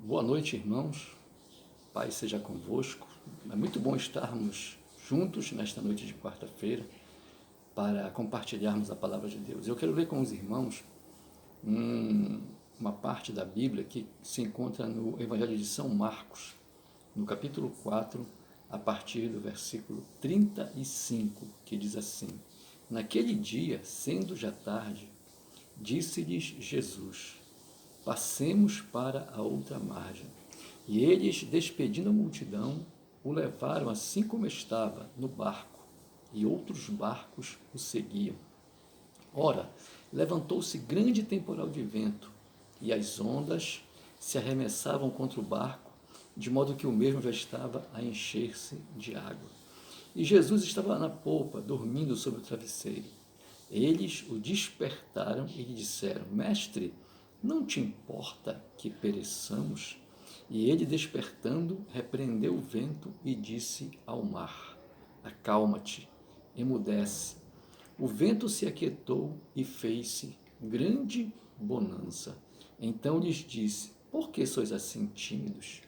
Boa noite, irmãos. Pai seja convosco. É muito bom estarmos juntos nesta noite de quarta-feira para compartilharmos a palavra de Deus. Eu quero ler com os irmãos uma parte da Bíblia que se encontra no Evangelho de São Marcos, no capítulo 4, a partir do versículo 35, que diz assim: Naquele dia, sendo já tarde, disse-lhes Jesus: Passemos para a outra margem. E eles, despedindo a multidão, o levaram assim como estava, no barco, e outros barcos o seguiam. Ora, levantou-se grande temporal de vento, e as ondas se arremessavam contra o barco, de modo que o mesmo já estava a encher-se de água. E Jesus estava na polpa, dormindo sobre o travesseiro. Eles o despertaram e lhe disseram: Mestre, não te importa que pereçamos? E ele, despertando, repreendeu o vento e disse ao mar: Acalma-te, emudece. O vento se aquietou e fez-se grande bonança. Então lhes disse: Por que sois assim tímidos?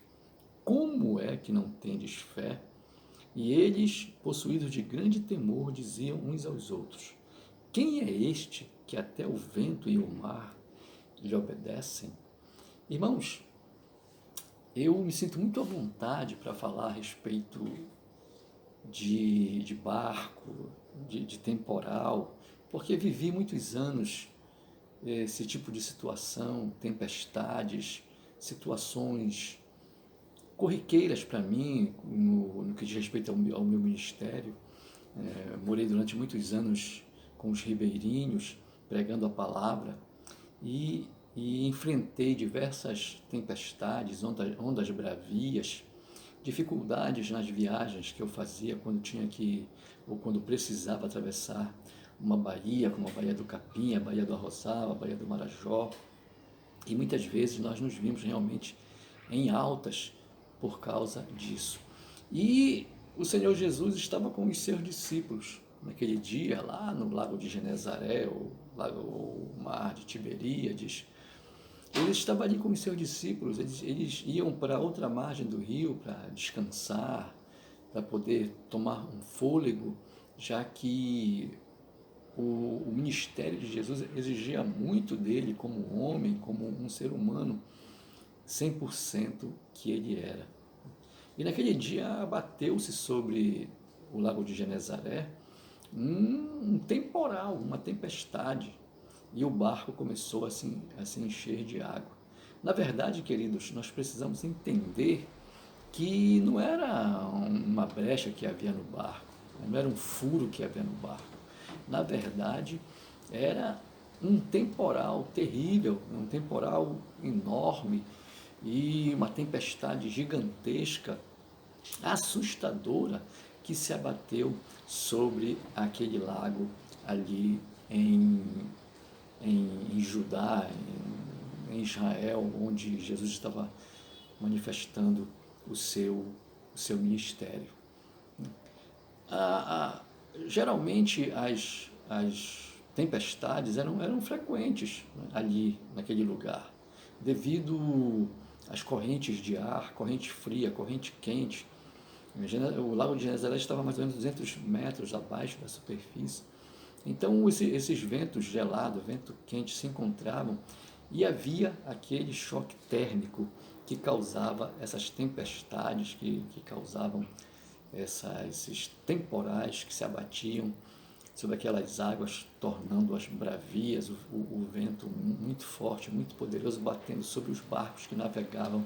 Como é que não tendes fé? E eles, possuídos de grande temor, diziam uns aos outros: Quem é este que até o vento e o mar lhe obedecem? Irmãos, eu me sinto muito à vontade para falar a respeito de barco, de temporal, porque vivi muitos anos esse tipo de situação, tempestades, situações corriqueiras para mim, no que diz respeito ao meu ministério. Morei durante muitos anos com os ribeirinhos, pregando a palavra, e enfrentei diversas tempestades, ondas bravias, dificuldades nas viagens que eu fazia quando tinha que, ou quando precisava atravessar uma baía, como a Baía do Capim, a Baía do Arrozal, a Baía do Marajó, e muitas vezes nós nos vimos realmente em altas por causa disso. E o Senhor Jesus estava com os seus discípulos naquele dia, lá no lago de Genezaré, ou mar de Tiberíades. Ele estava ali com os seus discípulos, eles iam para outra margem do rio para descansar, para poder tomar um fôlego, já que o ministério de Jesus exigia muito dele como homem, como um ser humano, 100% que ele era. E naquele dia abateu-se sobre o lago de Genezaré um temporal, uma tempestade, e o barco começou a se encher de água. Na verdade, queridos, nós precisamos entender que não era uma brecha que havia no barco, não era um furo que havia no barco. Na verdade, era um temporal terrível, um temporal enorme e uma tempestade gigantesca, assustadora, que se abateu sobre aquele lago ali em Judá, em Israel, onde Jesus estava manifestando o seu ministério. Geralmente as tempestades eram frequentes, né, ali naquele lugar, devido às correntes de ar, corrente fria, corrente quente. O lago de Genezaré estava mais ou menos 200 metros abaixo da superfície. Então esses ventos gelados, vento quente se encontravam, e havia aquele choque térmico que causava essas tempestades, que causavam esses temporais que se abatiam sobre aquelas águas, tornando-as bravias, o vento muito forte, muito poderoso, batendo sobre os barcos que navegavam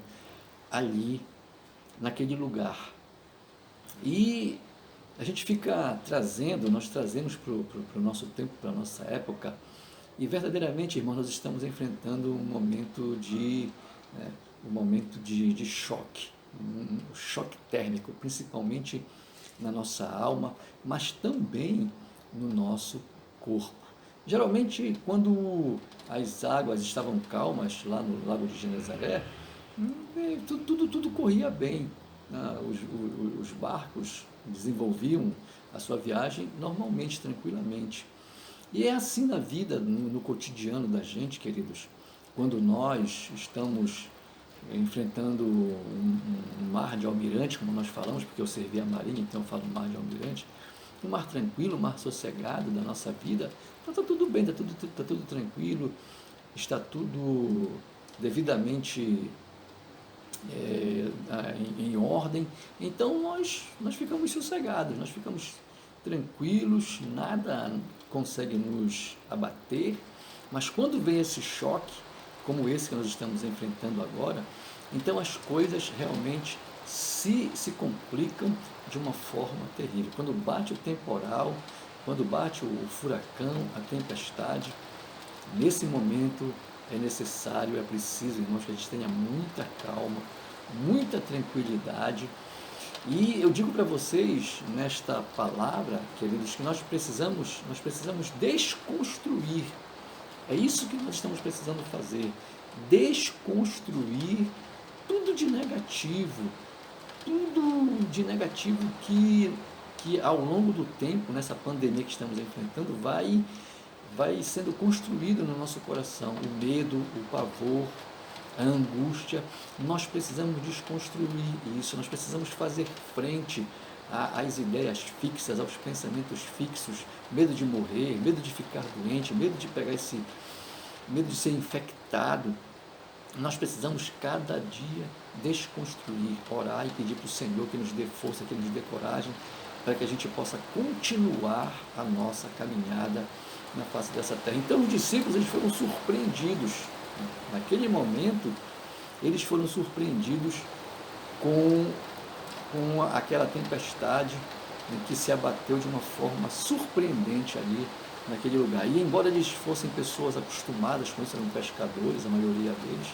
ali, naquele lugar. E a gente fica nós trazemos para o nosso tempo, para a nossa época, e verdadeiramente, irmãos, nós estamos enfrentando um momento de choque, um choque térmico, principalmente na nossa alma, mas também no nosso corpo. Geralmente, quando as águas estavam calmas lá no Lago de Genezaré, tudo corria bem, né? Os barcos desenvolviam a sua viagem normalmente, tranquilamente. E é assim na vida, no cotidiano da gente, queridos. Quando nós estamos enfrentando um mar de almirante, como nós falamos, porque eu servi a marinha, então eu falo mar de almirante, um mar tranquilo, um mar sossegado da nossa vida, então está tudo bem, tá tudo tranquilo, está tudo devidamente em ordem, então nós ficamos sossegados, nós ficamos tranquilos, nada consegue nos abater, mas quando vem esse choque, como esse que nós estamos enfrentando agora, então as coisas realmente se complicam de uma forma terrível. Quando bate o temporal, quando bate o furacão, a tempestade, nesse momento é necessário, é preciso, irmãos, que a gente tenha muita calma, muita tranquilidade. E eu digo para vocês, nesta palavra, queridos, que nós precisamos desconstruir. É isso que nós estamos precisando fazer. Desconstruir tudo de negativo que ao longo do tempo, nessa pandemia que estamos enfrentando, vai sendo construído no nosso coração. O medo, o pavor, a angústia. Nós precisamos desconstruir isso, nós precisamos fazer frente às ideias fixas, aos pensamentos fixos, medo de morrer, medo de ficar doente, medo de pegar medo de ser infectado. Nós precisamos cada dia desconstruir, orar e pedir para o Senhor que nos dê força, que nos dê coragem, para que a gente possa continuar a nossa caminhada na face dessa terra. Então os discípulos, eles foram surpreendidos, naquele momento, eles foram surpreendidos com aquela tempestade que se abateu de uma forma surpreendente ali naquele lugar. E embora eles fossem pessoas acostumadas com isso, eram pescadores, a maioria deles,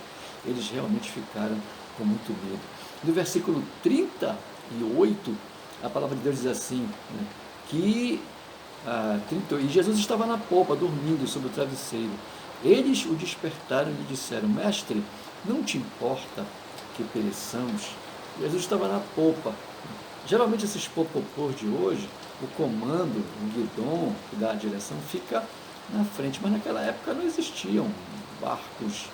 eles realmente ficaram com muito medo. No versículo 38, a palavra de Deus diz assim, né, que e Jesus estava na popa, dormindo sobre o travesseiro. Eles o despertaram e lhe disseram: Mestre, não te importa que pereçamos? Jesus estava na popa. Geralmente esses popopôs de hoje, o comando, o guidon que dá a direção, fica na frente, mas naquela época não existiam barcos,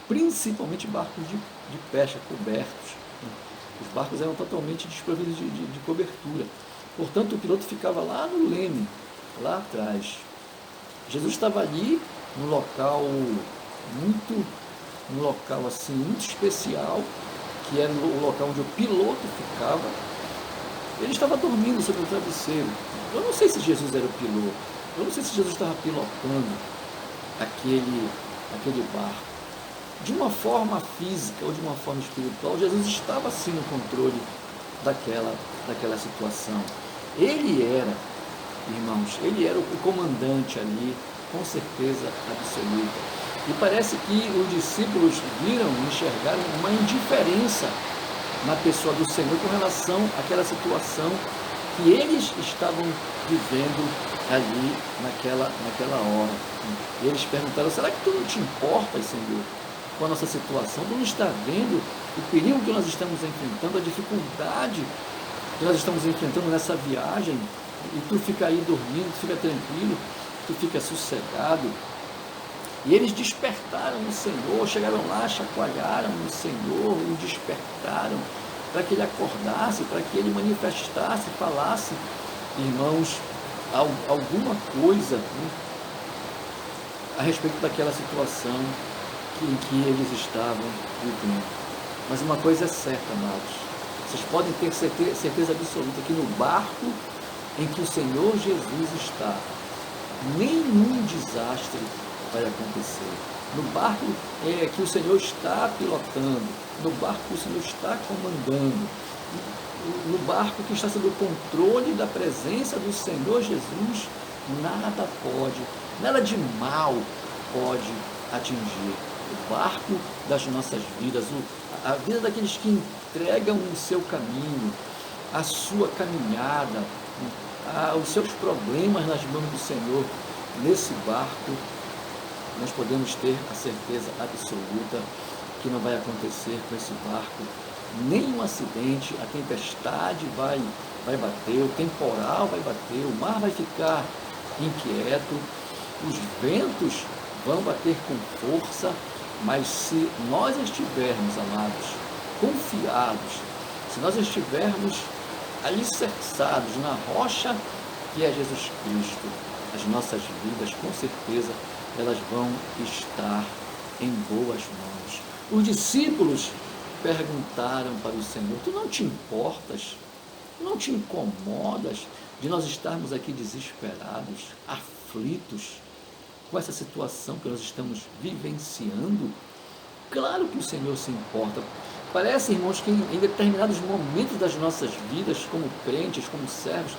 principalmente barcos de pesca cobertos. Os barcos eram totalmente desprovidos de cobertura. Portanto, o piloto ficava lá no leme, lá atrás. Jesus estava ali num local assim, muito especial, que era o local onde o piloto ficava. Ele estava dormindo sobre o travesseiro. Eu não sei se Jesus era o piloto, eu não sei se Jesus estava pilotando aquele barco. De uma forma física ou de uma forma espiritual, Jesus estava sim no controle daquela situação. Ele era, irmãos, ele era o comandante ali, com certeza absoluta. E parece que os discípulos enxergaram uma indiferença na pessoa do Senhor com relação àquela situação que eles estavam vivendo ali naquela hora. E eles perguntaram: será que tu não te importas, Senhor, com a nossa situação? Tu não está vendo o perigo que nós estamos enfrentando, a dificuldade que nós estamos enfrentando nessa viagem, e tu fica aí dormindo, tu fica tranquilo, tu fica sossegado? E eles despertaram o Senhor, chegaram lá, chacoalharam o Senhor, o despertaram, para que ele acordasse, para que ele manifestasse, falasse, irmãos, alguma coisa, né, a respeito daquela situação em que eles estavam vivendo. Mas uma coisa é certa, amados, vocês podem ter certeza absoluta que no barco em que o Senhor Jesus está, nenhum desastre vai acontecer. No barco que o Senhor está pilotando, no barco que o Senhor está comandando, no barco que está sob o controle da presença do Senhor Jesus, nada de mal pode atingir. O barco das nossas vidas, a vida daqueles que entregam o seu caminho, a sua caminhada, os seus problemas nas mãos do Senhor, nesse barco nós podemos ter a certeza absoluta que não vai acontecer com esse barco nenhum acidente, a tempestade vai bater, o temporal vai bater, o mar vai ficar inquieto, os ventos vão bater com força, Mas se nós estivermos, amados, confiados, se nós estivermos alicerçados na rocha que é Jesus Cristo, as nossas vidas, com certeza, elas vão estar em boas mãos. Os discípulos perguntaram para o Senhor: tu não te importas, tu não te incomodas de nós estarmos aqui desesperados, aflitos, com essa situação que nós estamos vivenciando? Claro que o Senhor se importa. Parece, irmãos, que em determinados momentos das nossas vidas, como crentes, como servos,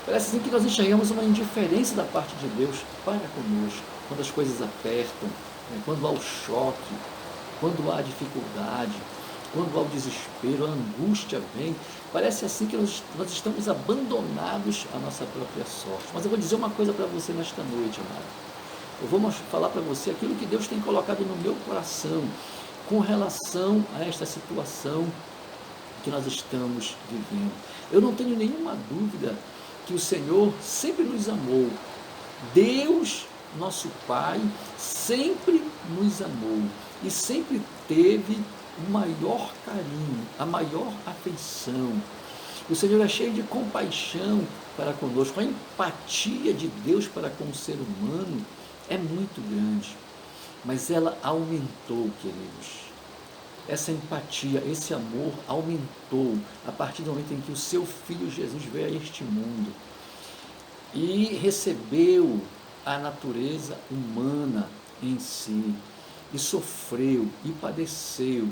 parece assim que nós enxergamos uma indiferença da parte de Deus para conosco, quando as coisas apertam, né? Quando há o choque, quando há a dificuldade, quando há o desespero, a angústia vem. Parece assim que nós estamos abandonados à nossa própria sorte. Mas eu vou dizer uma coisa para você nesta noite, amado. Eu vou falar para você aquilo que Deus tem colocado no meu coração com relação a esta situação que nós estamos vivendo. Eu não tenho nenhuma dúvida que o Senhor sempre nos amou. Deus, nosso Pai, sempre nos amou e sempre teve o maior carinho, a maior afeição. O Senhor é cheio de compaixão para conosco. A empatia de Deus para com o ser humano é muito grande, mas ela aumentou, queridos. Essa empatia, esse amor aumentou a partir do momento em que o seu Filho Jesus veio a este mundo e recebeu a natureza humana em si, e sofreu, e padeceu,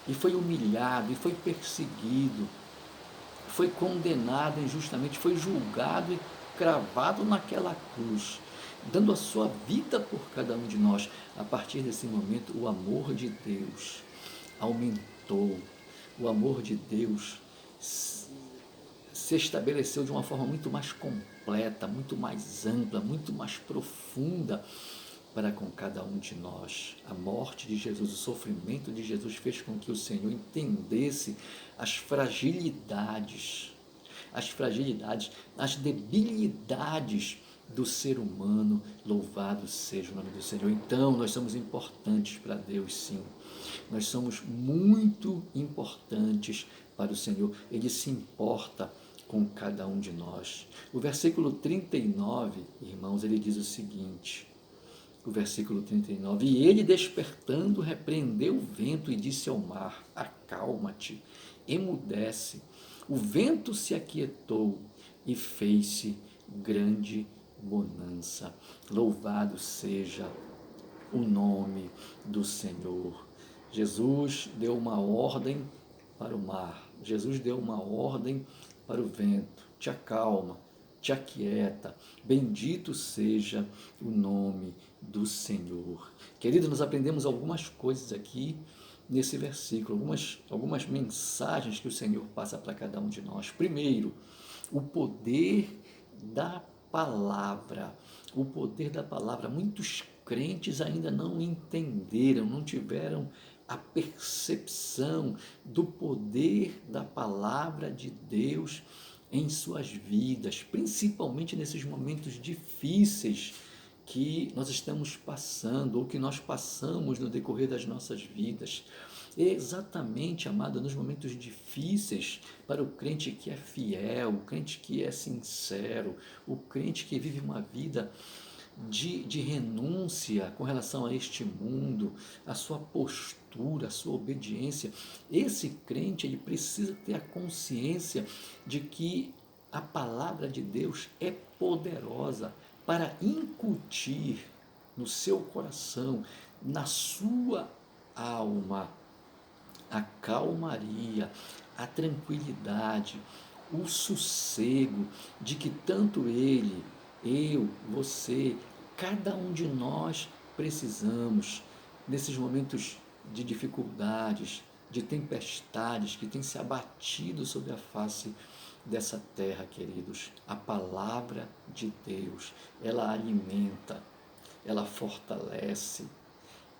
e foi humilhado, e foi perseguido, foi condenado injustamente, foi julgado e cravado naquela cruz, dando a sua vida por cada um de nós. A partir desse momento, o amor de Deus aumentou, o amor de Deus se estabeleceu de uma forma muito mais completa, muito mais ampla, muito mais profunda para com cada um de nós. A morte de Jesus, o sofrimento de Jesus fez com que o Senhor entendesse as fragilidades, as debilidades do ser humano. Louvado seja o nome do Senhor. Então, nós somos importantes para Deus, sim. Nós somos muito importantes para o Senhor. Ele se importa com cada um de nós. O versículo 39, irmãos, ele diz o seguinte: o versículo 39, e ele despertando repreendeu o vento e disse ao mar: acalma-te, emudece. O vento se aquietou e fez-se grande bonança. Louvado seja o nome do Senhor. Jesus deu uma ordem para o mar, Jesus deu uma ordem para o vento: te acalma, te aquieta, bendito seja o nome do Senhor. Querido, nós aprendemos algumas coisas aqui nesse versículo, algumas mensagens que o Senhor passa para cada um de nós. Primeiro, o poder da palavra. O poder da palavra. Muitos crentes ainda não entenderam, não tiveram a percepção do poder da palavra de Deus em suas vidas, principalmente nesses momentos difíceis que nós estamos passando ou que nós passamos no decorrer das nossas vidas. Exatamente, amado, nos momentos difíceis, para o crente que é fiel, o crente que é sincero, o crente que vive uma vida de renúncia com relação a este mundo, a sua postura, a sua obediência. Esse crente, ele precisa ter a consciência de que a palavra de Deus é poderosa para incutir no seu coração, na sua alma, a calmaria, a tranquilidade, o sossego de que tanto ele, eu, você, cada um de nós precisamos nesses momentos de dificuldades, de tempestades que têm se abatido sobre a face dessa terra, queridos. A palavra de Deus, ela alimenta, ela fortalece,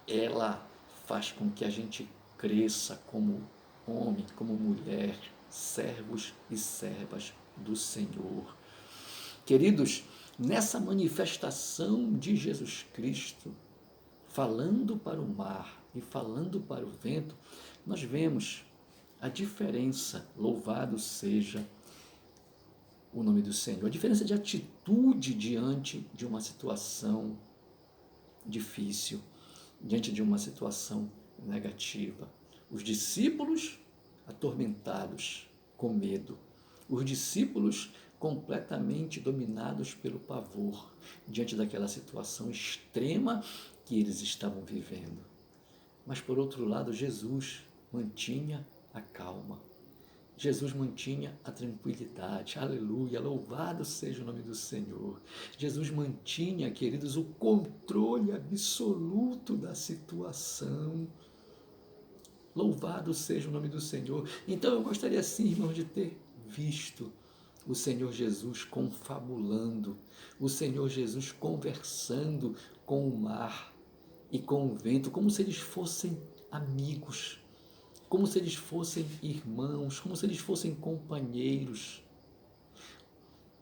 ela faz com que a gente cresça como homem, como mulher, servos e servas do Senhor. Queridos, nessa manifestação de Jesus Cristo, falando para o mar e falando para o vento, nós vemos a diferença, louvado seja o nome do Senhor, a diferença de atitude diante de uma situação difícil, diante de uma situação negativa. Os discípulos atormentados com medo, os discípulos completamente dominados pelo pavor, diante daquela situação extrema que eles estavam vivendo. Mas, por outro lado, Jesus mantinha a calma. Jesus mantinha a tranquilidade, aleluia, louvado seja o nome do Senhor. Jesus mantinha, queridos, o controle absoluto da situação. Louvado seja o nome do Senhor. Então eu gostaria sim, irmãos, de ter visto o Senhor Jesus confabulando, o Senhor Jesus conversando com o mar e com o vento, como se eles fossem amigos, como se eles fossem irmãos, como se eles fossem companheiros.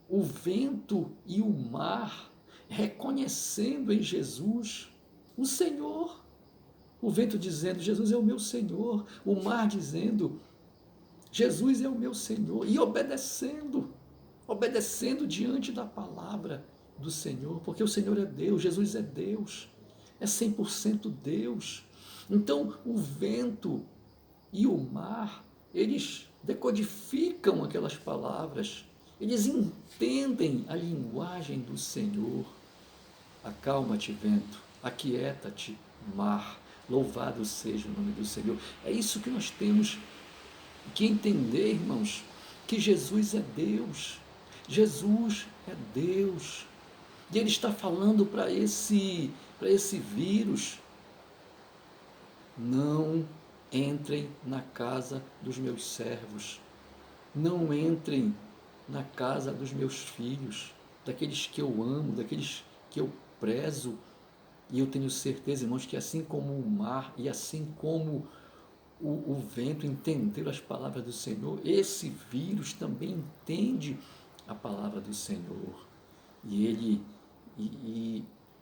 O vento e o mar reconhecendo em Jesus o Senhor. O vento dizendo, Jesus é o meu Senhor. O mar dizendo, Jesus é o meu Senhor. E obedecendo diante da palavra do Senhor, porque o Senhor é Deus, Jesus é Deus, é 100% Deus. Então, o vento e o mar, eles decodificam aquelas palavras, eles entendem a linguagem do Senhor. Acalma-te, vento, aquieta-te, mar, louvado seja o nome do Senhor. É isso que nós temos que entender, irmãos, que Jesus é Deus. Jesus é Deus. E Ele está falando para esse vírus: não entrem na casa dos meus servos, não entrem na casa dos meus filhos, daqueles que eu amo, daqueles que eu prezo. E eu tenho certeza, irmãos, que assim como o mar e assim como o vento entenderam as palavras do Senhor, esse vírus também entende a palavra do Senhor. E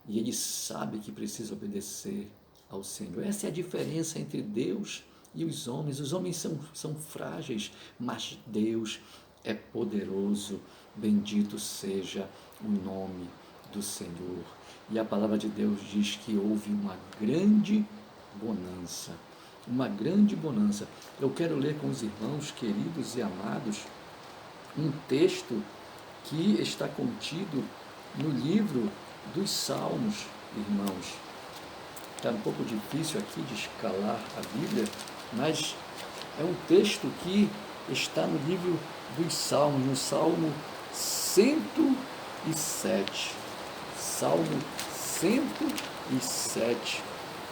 ele sabe que precisa obedecer ao Senhor. Essa é a diferença entre Deus e os homens. Os homens são frágeis, mas Deus é poderoso. Bendito seja o nome do Senhor. E a palavra de Deus diz que houve uma grande bonança. Uma grande bonança. Eu quero ler com os irmãos queridos e amados um texto que está contido no livro dos Salmos, irmãos. Está um pouco difícil aqui de escalar a Bíblia, mas é um texto que está no livro dos Salmos, no Salmo 107. Salmo 107,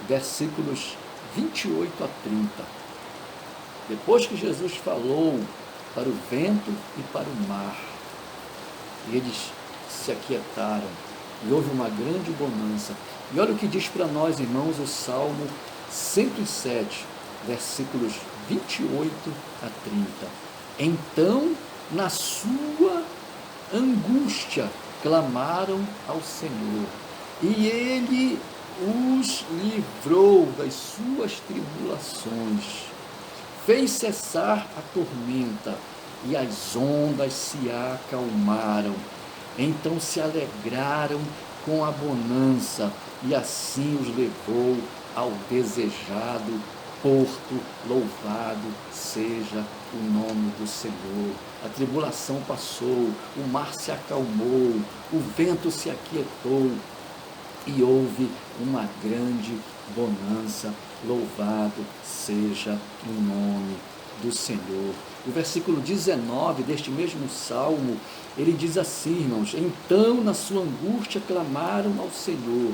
versículos 28 a 30. Depois que Jesus falou para o vento e para o mar, eles se aquietaram e houve uma grande bonança. E olha o que diz para nós, irmãos, o Salmo 107, versículos 28 a 30. Então, na sua angústia, clamaram ao Senhor, e Ele os livrou das suas tribulações, fez cessar a tormenta, e as ondas se acalmaram. Então se alegraram com a bonança, e assim os levou ao desejado porto. Louvado seja o nome do Senhor. A tribulação passou, o mar se acalmou, o vento se aquietou, e houve uma grande bonança. Louvado seja o nome do Senhor. O versículo 19 deste mesmo salmo, ele diz assim, irmãos: então na sua angústia clamaram ao Senhor,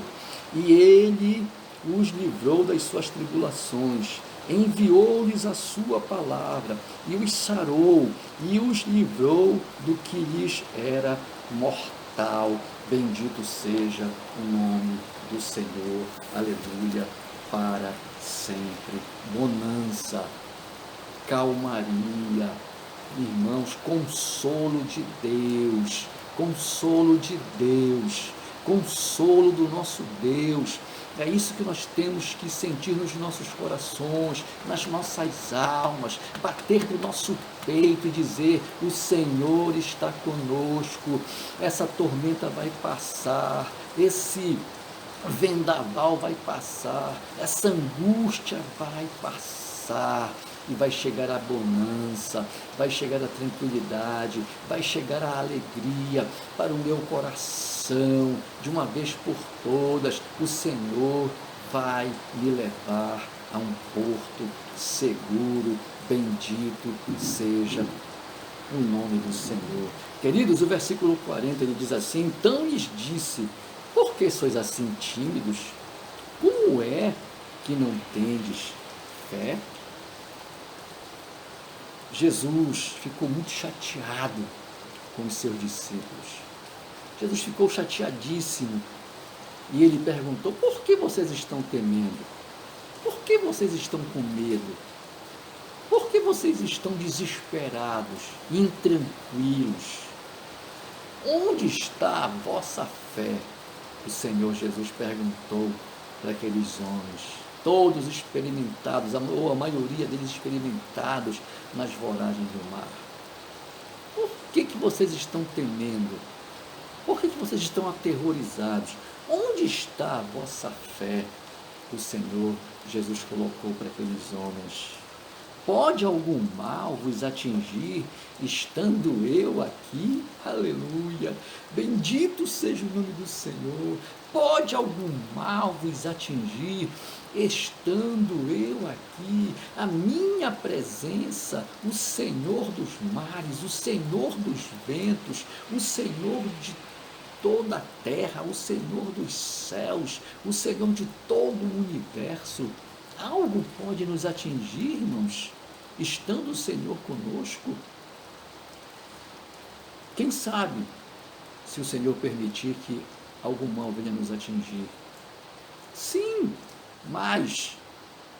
e Ele os livrou das suas tribulações, enviou-lhes a sua palavra, e os sarou, e os livrou do que lhes era mortal. Bendito seja o nome do Senhor, aleluia, para sempre. Bonança, calmaria, irmãos, consolo de Deus, consolo do nosso Deus. É isso que nós temos que sentir nos nossos corações, nas nossas almas, bater no nosso peito e dizer: o Senhor está conosco, essa tormenta vai passar, esse vendaval vai passar, essa angústia vai passar, e vai chegar a bonança, vai chegar a tranquilidade, vai chegar a alegria para o meu coração, de uma vez por todas. O Senhor vai me levar a um porto seguro, bendito seja o nome do Senhor. Queridos, o versículo 40 ele diz assim: então lhes disse, por que sois assim tímidos? Como é que não tendes fé? Jesus ficou muito chateado com os seus discípulos. Jesus ficou chateadíssimo e ele perguntou: por que vocês estão temendo? Por que vocês estão com medo? Por que vocês estão desesperados, intranquilos? Onde está a vossa fé? O Senhor Jesus perguntou para aqueles homens, todos experimentados, ou a maioria deles experimentados nas voragens do mar. Por que vocês estão temendo? Por que vocês estão aterrorizados? Onde está a vossa fé? O Senhor Jesus colocou para aqueles homens: pode algum mal vos atingir, estando eu aqui? Aleluia! Bendito seja o nome do Senhor. Pode algum mal vos atingir, estando eu aqui? A minha presença, o Senhor dos mares, o Senhor dos ventos, o Senhor de toda a terra, o Senhor dos céus, o Senhor de todo o universo. Algo pode nos atingir, irmãos, estando o Senhor conosco? Quem sabe, se o Senhor permitir que algum mal venha nos atingir? Sim, mas,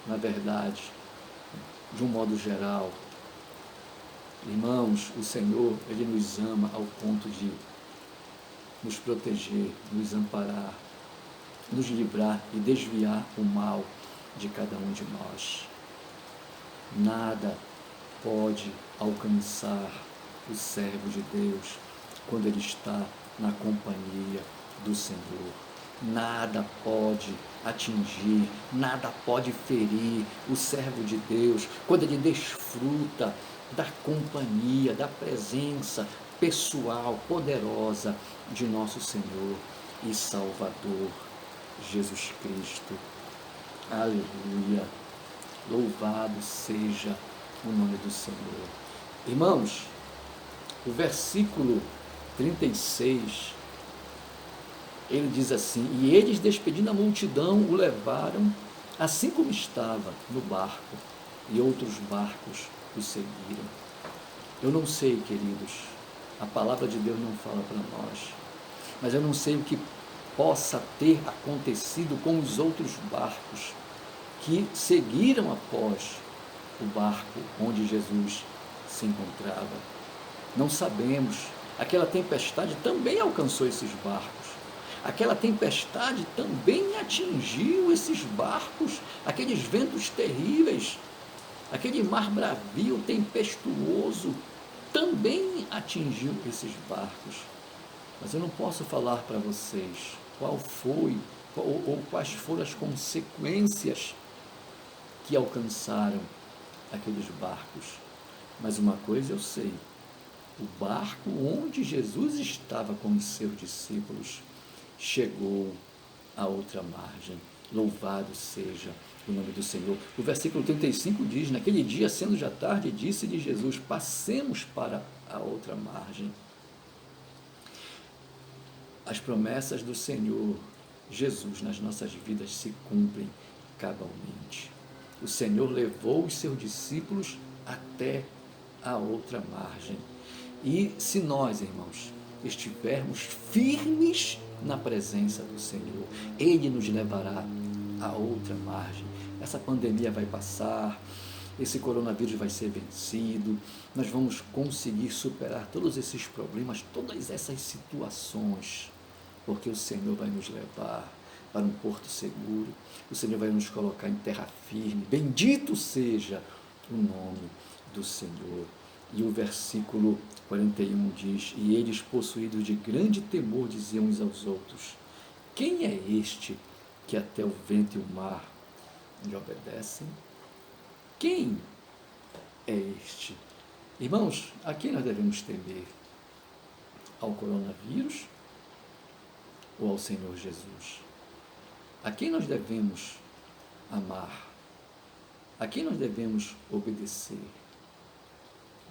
na verdade, de um modo geral, irmãos, o Senhor, Ele nos ama ao ponto de nos proteger, nos amparar, nos livrar e desviar o mal de cada um de nós. Nada pode alcançar o servo de Deus quando ele está na companhia do Senhor. Nada pode atingir, nada pode ferir o servo de Deus quando ele desfruta da companhia, da presença pessoal, poderosa de nosso Senhor e Salvador Jesus Cristo. Aleluia! Louvado seja o nome do Senhor. Irmãos, o versículo 36, ele diz assim: e eles, despedindo a multidão, o levaram assim como estava no barco, e outros barcos o seguiram. Eu não sei, queridos, a palavra de Deus não fala para nós, mas eu não sei o que possa ter acontecido com os outros barcos que seguiram após o barco onde Jesus se encontrava. Não sabemos. Aquela tempestade também alcançou esses barcos. Aquela tempestade também atingiu esses barcos, aqueles ventos terríveis, aquele mar bravio, tempestuoso, também atingiu esses barcos. Mas eu não posso falar para vocês qual foi ou quais foram as consequências que alcançaram aqueles barcos. Mas uma coisa eu sei: o barco onde Jesus estava com os seus discípulos chegou à outra margem. Louvado seja o nome do Senhor. O versículo 35 diz: naquele dia, sendo já tarde, disse-lhe Jesus: passemos para a outra margem. As promessas do Senhor Jesus nas nossas vidas se cumprem cabalmente. O Senhor levou os seus discípulos até a outra margem. E se nós, irmãos, estivermos firmes na presença do Senhor, Ele nos levará a outra margem. Essa pandemia vai passar, esse coronavírus vai ser vencido, nós vamos conseguir superar todos esses problemas, todas essas situações, porque o Senhor vai nos levar para um porto seguro, o Senhor vai nos colocar em terra firme. Bendito seja o nome do Senhor. E o versículo 41 diz: e eles, possuídos de grande temor, diziam uns aos outros: quem é este que até o vento e o mar lhe obedecem? Quem é este? Irmãos, a quem nós devemos temer? Ao coronavírus ou ao Senhor Jesus? A quem nós devemos amar? A quem nós devemos obedecer?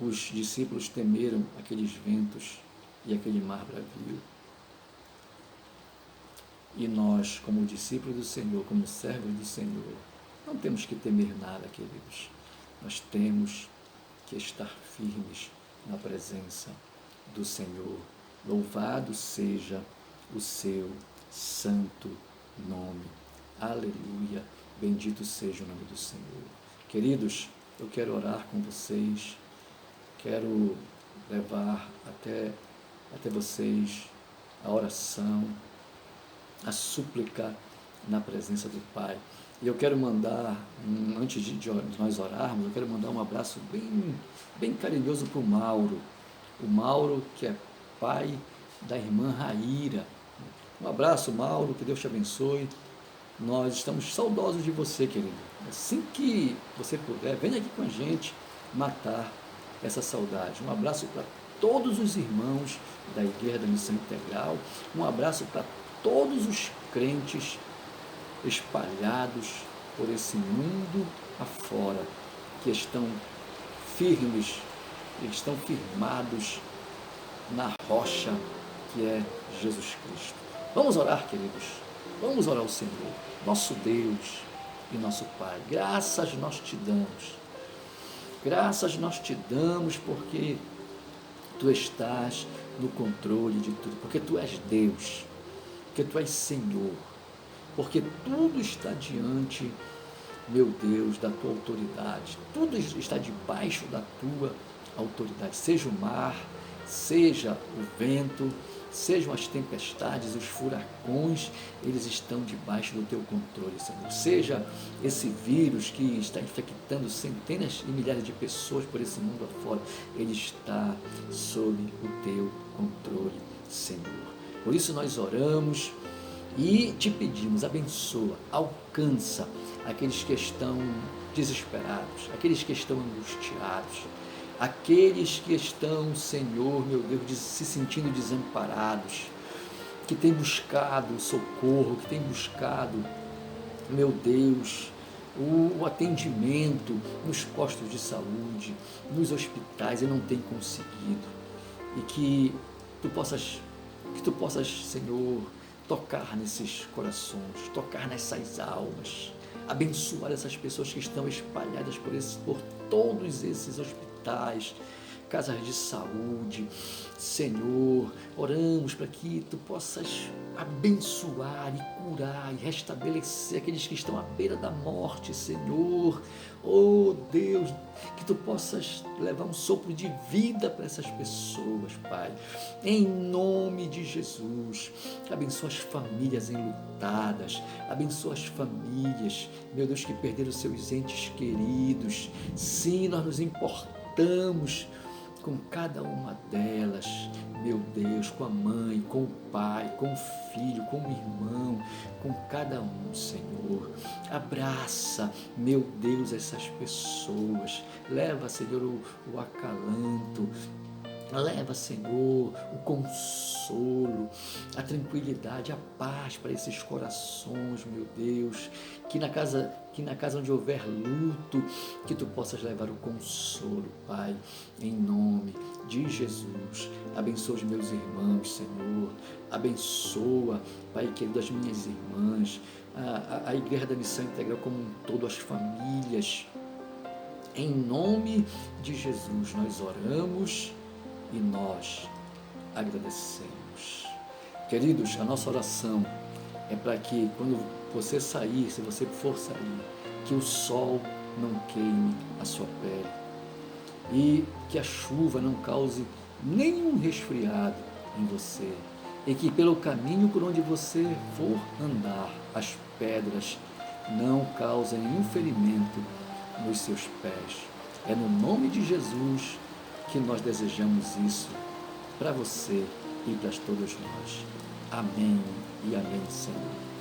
Os discípulos temeram aqueles ventos e aquele mar bravio. E nós, como discípulos do Senhor, como servos do Senhor, não temos que temer nada, queridos. Nós temos que estar firmes na presença do Senhor. Louvado seja o seu santo nome. Aleluia. Bendito seja o nome do Senhor. Queridos, eu quero orar com vocês. Quero levar até vocês a oração, a súplica na presença do Pai. E eu quero mandar, antes de nós orarmos, eu quero mandar um abraço bem carinhoso para o Mauro. O Mauro, que é pai da irmã Raíra. Um abraço, Mauro, que Deus te abençoe. Nós estamos saudosos de você, querido. Assim que você puder, venha aqui com a gente matar essa saudade. Um abraço para todos os irmãos da Igreja da Missão Integral. Um abraço para todos os crentes espalhados por esse mundo afora, que estão firmes, estão firmados na rocha que é Jesus Cristo. Vamos orar, queridos. Vamos orar ao Senhor, nosso Deus e nosso Pai. Graças nós te damos. Graças nós te damos porque tu estás no controle de tudo, porque tu és Deus, porque tu és Senhor, porque tudo está diante, meu Deus, da tua autoridade, tudo está debaixo da tua autoridade, seja o mar, seja o vento, sejam as tempestades, os furacões, eles estão debaixo do teu controle, Senhor. Seja esse vírus que está infectando centenas e milhares de pessoas por esse mundo afora, ele está sob o teu controle, Senhor. Por isso nós oramos e te pedimos, abençoa, alcança aqueles que estão desesperados, aqueles que estão angustiados, aqueles que estão, Senhor, meu Deus, se sentindo desamparados, que têm buscado socorro, que têm buscado, meu Deus, o atendimento nos postos de saúde, nos hospitais e não têm conseguido. E que tu possas, Senhor, tocar nesses corações, tocar nessas almas, abençoar essas pessoas que estão espalhadas por todos esses hospitais, casas de saúde. Senhor, oramos para que tu possas abençoar e curar e restabelecer aqueles que estão à beira da morte, Senhor. Oh Deus, que tu possas levar um sopro de vida para essas pessoas, Pai, em nome de Jesus. Abençoa as famílias enlutadas, abençoa as famílias, meu Deus, que perderam seus entes queridos. Sim, nós nos importamos com cada uma delas, meu Deus, com a mãe, com o pai, com o filho, com o irmão, com cada um, Senhor. Abraça, meu Deus, essas pessoas. Leva, Senhor, o acalanto. Leva, Senhor, o consolo, a tranquilidade, a paz para esses corações, meu Deus. Que na casa onde houver luto, que tu possas levar o consolo, Pai, em nome de Jesus. Abençoa os meus irmãos, Senhor. Abençoa, Pai querido, as minhas irmãs, a Igreja da Missão Integral como um todo, as famílias. Em nome de Jesus, nós oramos e nós agradecemos. Queridos, a nossa oração é para que quando você sair, se você for sair, que o sol não queime a sua pele e que a chuva não cause nenhum resfriado em você. e que pelo caminho por onde você for andar, as pedras não causem nenhum ferimento nos seus pés. É no nome de Jesus que nós desejamos isso para você e para todos nós. Amém e amém, Senhor.